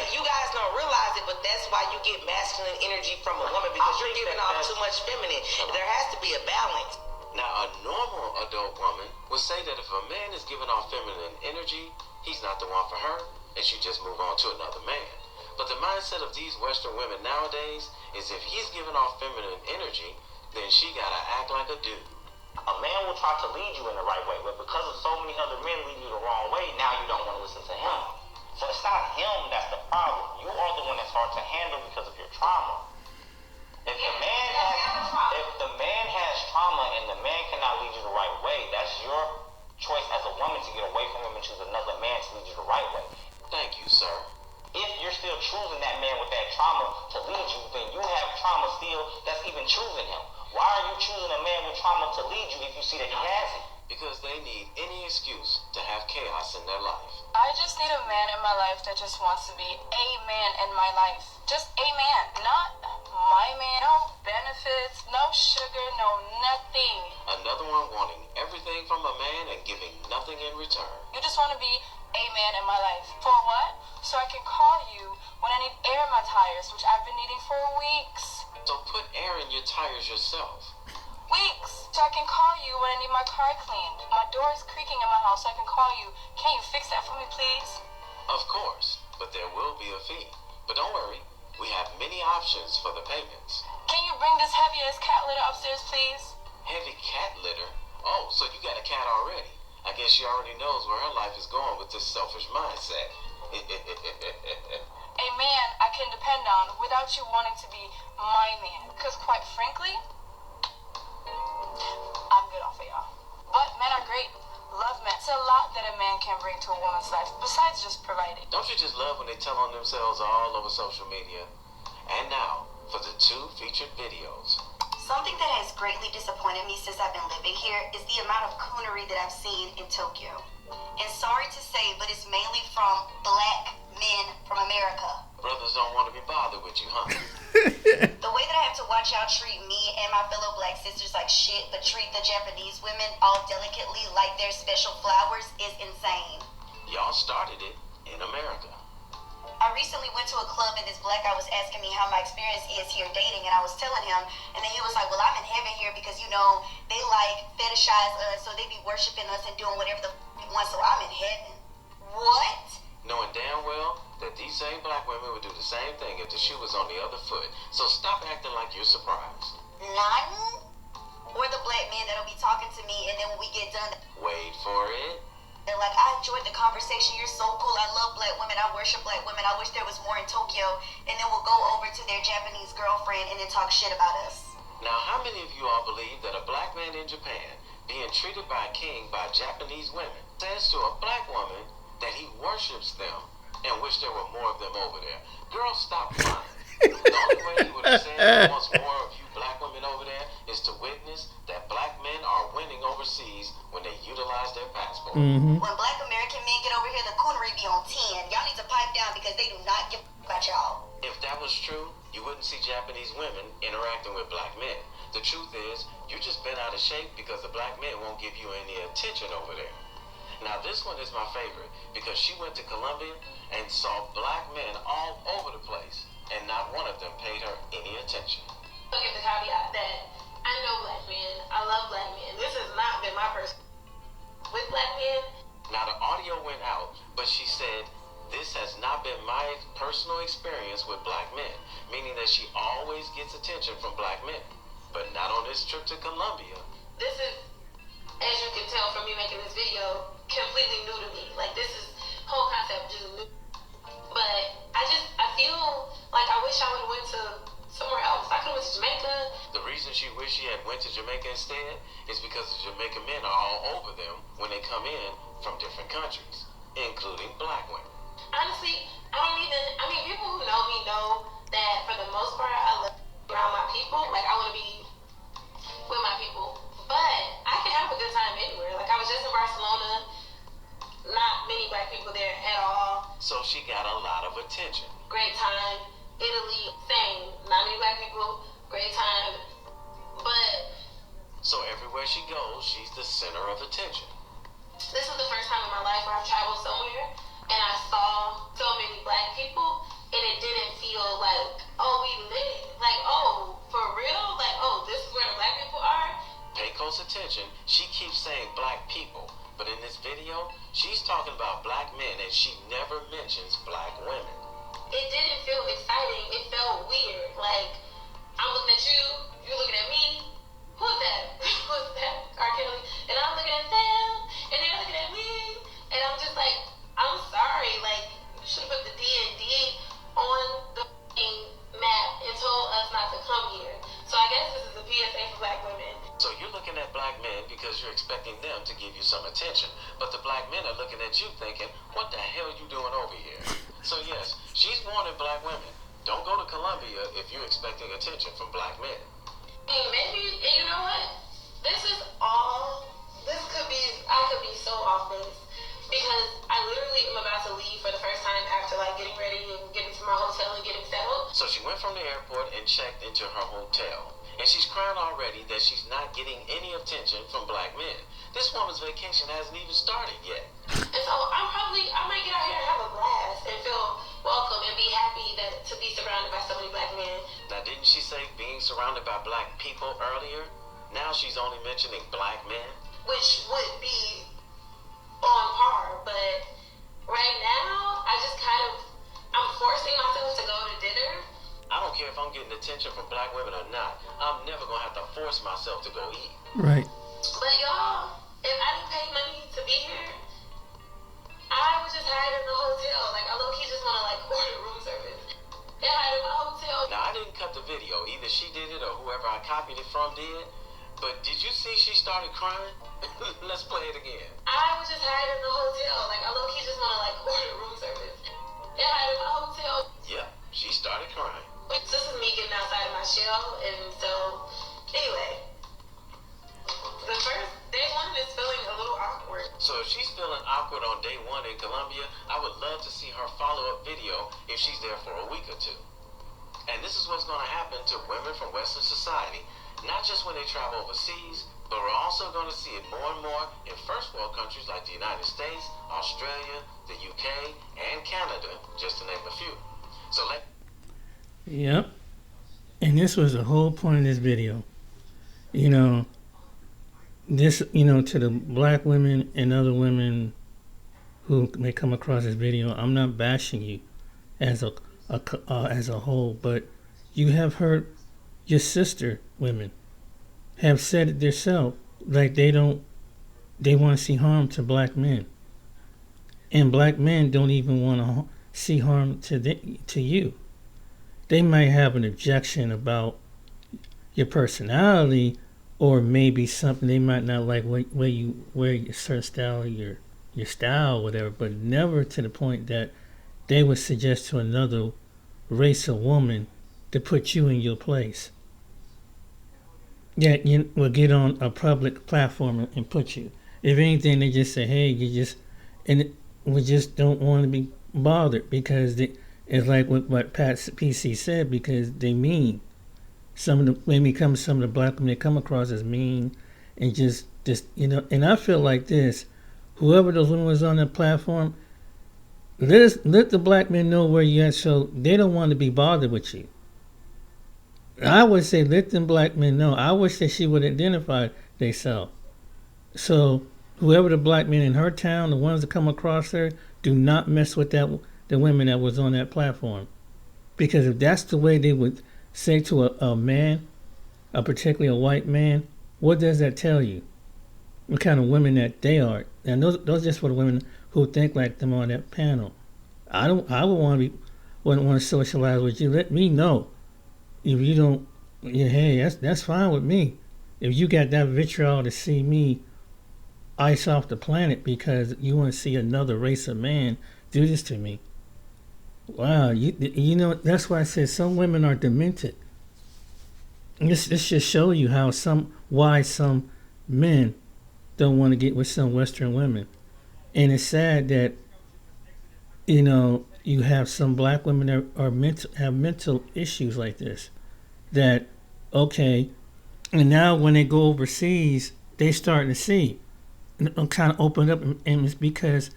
You guys don't realize it, but that's why you get masculine energy from a woman, because you're giving off too much feminine. There has to be a balance. Now, a normal adult woman would say that if a man is giving off feminine energy, he's not the one for her, and she just move on to another man. But the mindset of these Western women nowadays is if he's giving off feminine energy, then she gotta act like a dude. A man will try to lead you in the right way, but because of so many other men leading you the wrong way, now you don't want to listen to him. So it's not him that's the problem. You are the one that's hard to handle because of your trauma. If the man has trauma and the man cannot lead you the right way, that's your choice as a woman to get away from him and choose another man to lead you the right way. Thank you, sir. If you're still choosing that man with that trauma to lead you, then you have trauma still that's even choosing him. Why are you choosing a man with trauma to lead you if you see that he has it? Because they need any excuse to have chaos in their life. I just need a man in my life that just wants to be a man in my life. Just a man, not my man. No benefits, no sugar, no nothing. Another one wanting everything from a man and giving nothing in return. You just want to be a man in my life. For what? So I can call you when I need air in my tires, which I've been needing for weeks. So put air in your tires yourself. Weeks. So I can call you when I need my car cleaned. My door is creaking in my house, so I can call you. Can you fix that for me, please? Of course, but there will be a fee. But don't worry, we have many options for the payments. Can you bring this heavy-ass cat litter upstairs, please? Heavy cat litter? Oh, so you got a cat already. I guess she already knows where her life is going with this selfish mindset. A man I can depend on without you wanting to be my man. Because quite frankly, I'm good off of y'all. But men are great. Love men. It's a lot that a man can bring to a woman's life, besides just providing. Don't you just love when they tell on themselves all over social media? And now, for the 2 featured videos. Something that has greatly disappointed me since I've been living here is the amount of coonery that I've seen in Tokyo. And sorry to say, but it's mainly from black men from America. Brothers don't want to be bothered with you, huh? The way that I have to watch y'all treat me and my fellow black sisters like shit, but treat the Japanese women all delicately like they're special flowers is insane. Y'all started it in America. I recently went to a club and this black guy was asking me how my experience is here dating, and I was telling him, and then he was like, well, I'm in heaven here because, you know, they like fetishize us, so they be worshiping us and doing whatever the f*** they want, so I'm in heaven. What? Knowing damn well that these same black women would do the same thing if the shoe was on the other foot. So stop acting like you're surprised. None? Or the black men that'll be talking to me, and then when we get done, Wait for it. they're like, I enjoyed the conversation. You're so cool. I love black women. I worship black women. I wish there was more in Tokyo. And then we'll go over to their Japanese girlfriend and then talk shit about us. Now, how many of you all believe that a black man in Japan being treated by a king by Japanese women says to a black woman that he worships them and wish there were more of them over there? Girl, stop lying. The only way he would have said he wants more of you black women over there is to witness that black men are winning overseas when they utilize their passport. When black American men get over here, the coonery be on 10. Y'all need to pipe down because they do not give a about y'all. If that was true, you wouldn't see Japanese women interacting with black men. The truth is, you just been out of shape because the black men won't give you any attention over there. Now this one is my favorite because she went to Colombia and saw black men all over the place and not one of them paid her any attention. I'll give the caveat that I know black men. I love black men. This has not been my person with black men. Now the audio went out, but she said, this has not been my personal experience with black men, meaning that she always gets attention from black men, but not on this trip to Colombia. This is, as you can tell from me making this video, completely new to me. Like, this is whole concept just new. But I feel like I wish I would have went to somewhere else. I could have went to Jamaica. The reason she wished she had went to Jamaica instead is because the Jamaican men are all over them when they come in from different countries, including black women. Honestly, I mean, people who know me know that for the most part, I live around my people. Like, I want to be with my people. But I can have a good time anywhere. Like, I was just in Barcelona. Not many black people there at all. So she got a lot of attention. Great time. Italy, same. Not many black people. Great time. But so everywhere she goes, she's the center of attention. This was the first time in my life where I've traveled somewhere and I saw so many black people, and it didn't feel like, oh, we lit. Like, oh, for real? Like, oh, this is where the black people are? Pay close attention. She keeps saying black people, but in this video, she's talking about black men and she never mentions black women. It didn't feel exciting. It felt weird. Like, I'm looking at you, you're looking at me, black women. Don't go to Colombia if you're expecting attention from black men. Hey, maybe, and you know what? This could be, I could be so off base. Because I literally am about to leave for the first time after like getting ready and getting to my hotel and getting settled. So she went from the airport and checked into her hotel. And she's crying already that she's not getting any attention from black men. This woman's vacation hasn't even started yet. And so I might get out here and have a blast and feel welcome and be happy to be surrounded by so many black men. Now, didn't she say being surrounded by black people earlier? Now she's only mentioning black men? Which would be on par, but right now, I'm forcing myself to go to dinner. I don't care if I'm getting attention from black women or not. I'm never gonna have to force myself to go eat. Right. But y'all, if I didn't pay money to be here, I would just hide in the hotel. Like, I low-key just wanna like order room service and hide in my hotel. Now, I didn't cut the video. Either she did it or whoever I copied it from did. But did you see she started crying? Let's play it again. I would just hide in the hotel. Like, I low-key just wanna like order room service and hide in my hotel. Yep, she started crying. This is me getting outside of my shell, and so, anyway, the first day one is feeling a little awkward. So if she's feeling awkward on day one in Colombia, I would love to see her follow-up video if she's there for a week or two. And this is what's going to happen to women from Western society, not just when they travel overseas, but we're also going to see it more and more in first world countries like the United States, Australia, the UK, and Canada, just to name a few. So Yep. And this was the whole point of this video. You know, this, to the black women and other women who may come across this video, I'm not bashing you as a whole, but you have heard your sister women have said it themselves, like they want to see harm to black men. And black men don't even want to see harm to you. They might have an objection about your personality, or maybe something they might not like where you wear your certain style, your style, or whatever. But never to the point that they would suggest to another race of woman to put you in your place. Yeah, you will get on a public platform and put you. If anything, they just say, "Hey, we just don't want to be bothered," because it's like what Pat PC said, because they mean. Some of the black women they come across as mean and just and I feel like this, whoever those women was on that platform, let the black men know where you at, so they don't want to be bothered with you. I would say let them black men know. I wish that she would identify themselves. So whoever the black men in her town, the ones that come across her, do not mess with the women that was on that platform. Because if that's the way they would say to a man, particularly a white man, what does that tell you? What kind of women that they are? And those just for the women who think like them on that panel. I wouldn't want to socialize with you. Let me know. If you don't, hey, that's fine with me. If you got that vitriol to see me ice off the planet because you want to see another race of man do this to me. Wow, that's why I said some women are demented. This just shows you why some men don't want to get with some Western women. And it's sad that, you have some black women that have mental issues like this. That, okay, and now when they go overseas, they starting to see, kind of open up, and it's because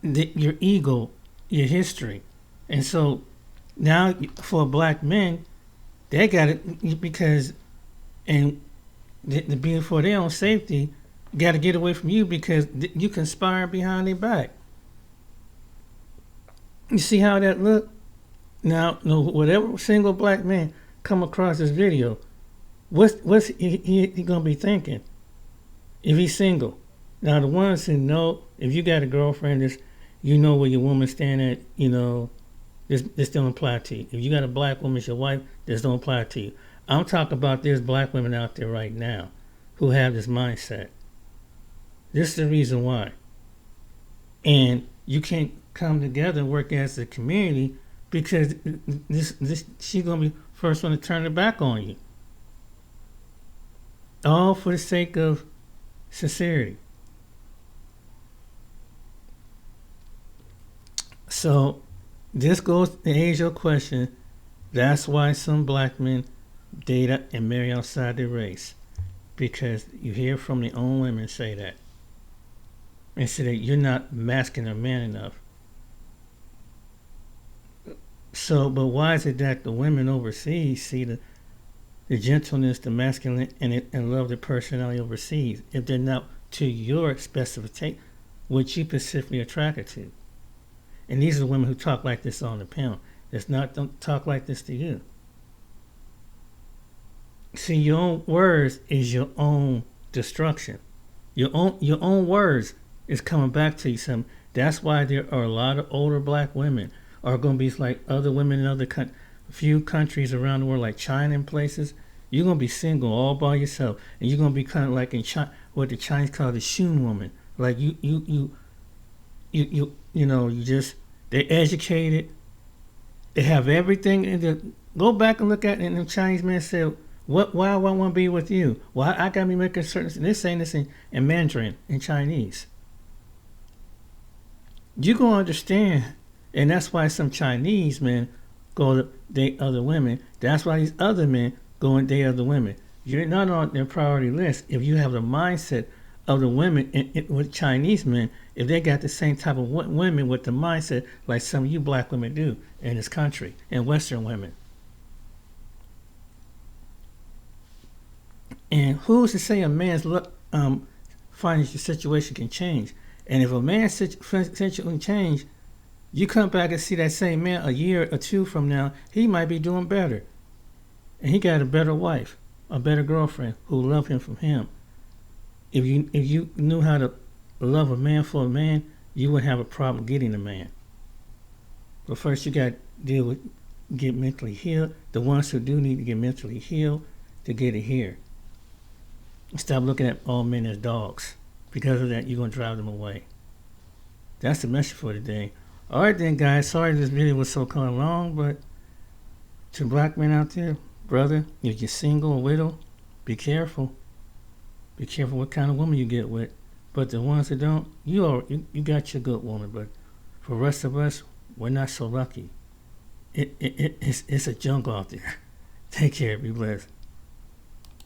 your ego, your history. And so now for black men, they got it because, and being for their own safety, got to get away from you because you conspire behind their back. You see how that look? Now, whatever single black man come across this video, what's he gonna be thinking if he's single? Now, the ones who know, if you got a girlfriend, where your woman stand at, this don't apply to you. If you got a black woman as your wife, this don't apply to you. I'm talking about there's black women out there right now who have this mindset. This is the reason why. And you can't come together and work as a community because this she's gonna be first one to turn her back on you. All for the sake of sincerity. So this goes to answer your question. That's why some black men date and marry outside their race, because you hear from their own women say that, and say that you're not masculine or man enough. So, but why is it that the women overseas see the gentleness, the masculine, and love the personality overseas, if they're not to your specification, what you specifically attracted to? And these are the women who talk like this on the panel. Don't talk like this to you. See, your own words is your own destruction. Your own words is coming back to you. That's why there are a lot of older black women are going to be like other women in other few countries around the world, like China and places. You're going to be single all by yourself, and you're going to be kind of like in China, what the Chinese call the Shun woman. Like you they're educated, they have everything. Go back and look at it, and the Chinese men said, why do I want to be with you? Well, I got to be making certain. They're saying this in Mandarin, in Chinese. You're going to understand, and that's why some Chinese men go to date other women. That's why these other men go and date other women. You're not on their priority list if you have the mindset of the women with Chinese men, if they got the same type of women with the mindset like some of you black women do in this country, and Western women. And who's to say a man's financial situation can change? And if a man's situation change, you come back and see that same man a year or two from now, he might be doing better. And he got a better wife, a better girlfriend who love him from him. If you knew how to love a man for a man, you wouldn't have a problem getting a man. But first you got to get mentally healed. The ones who do need to get mentally healed to get it here. Stop looking at all men as dogs. Because of that, you're going to drive them away. That's the message for today. All right then, guys. Sorry this video was so kind of long, but to black men out there, brother, if you're single or widow, be careful. Be careful what kind of woman you get with. But the ones that don't, you got your good woman. But for the rest of us, we're not so lucky. It's a jungle out there. Take care. Be blessed.